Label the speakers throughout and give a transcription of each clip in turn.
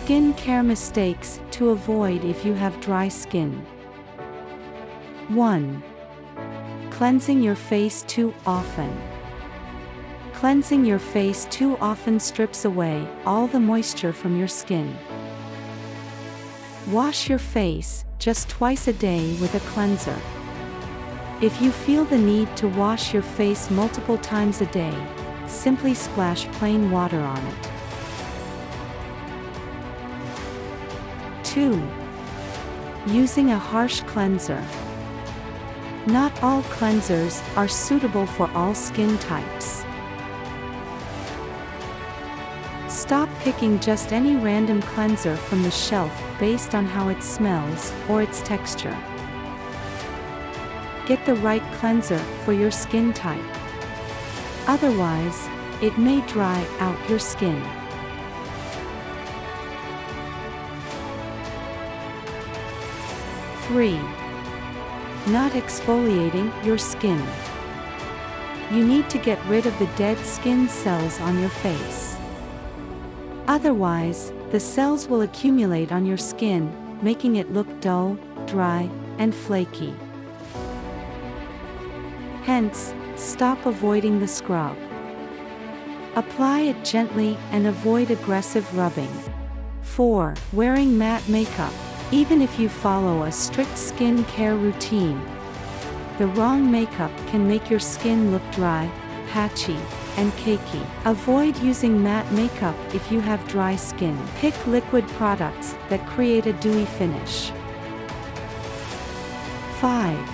Speaker 1: Skin care mistakes to avoid if you have dry skin. 1. Cleansing your face too often. Cleansing your face too often strips away all the moisture from your skin. Wash your face just twice a day with a cleanser. If you feel the need to wash your face multiple times a day, simply splash plain water on it. 2. Using a harsh cleanser. Not all cleansers are suitable for all skin types. Stop picking just any random cleanser from the shelf based on how it smells or its texture. Get the right cleanser for your skin type. Otherwise, it may dry out your skin. 3. Not exfoliating your skin. You need to get rid of the dead skin cells on your face. Otherwise, the cells will accumulate on your skin, making it look dull, dry, and flaky. Hence, stop avoiding the scrub. Apply it gently and avoid aggressive rubbing. 4. Wearing matte makeup. Even if you follow a strict skin care routine, the wrong makeup can make your skin look dry, patchy, and cakey. Avoid using matte makeup if you have dry skin. Pick liquid products that create a dewy finish. 5.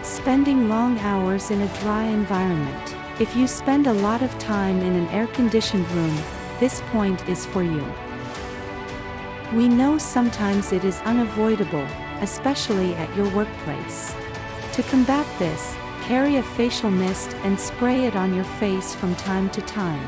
Speaker 1: Spending long hours in a dry environment. If you spend a lot of time in an air-conditioned room, this point is for you. We know sometimes it is unavoidable, especially at your workplace. To combat this, carry a facial mist and spray it on your face from time to time.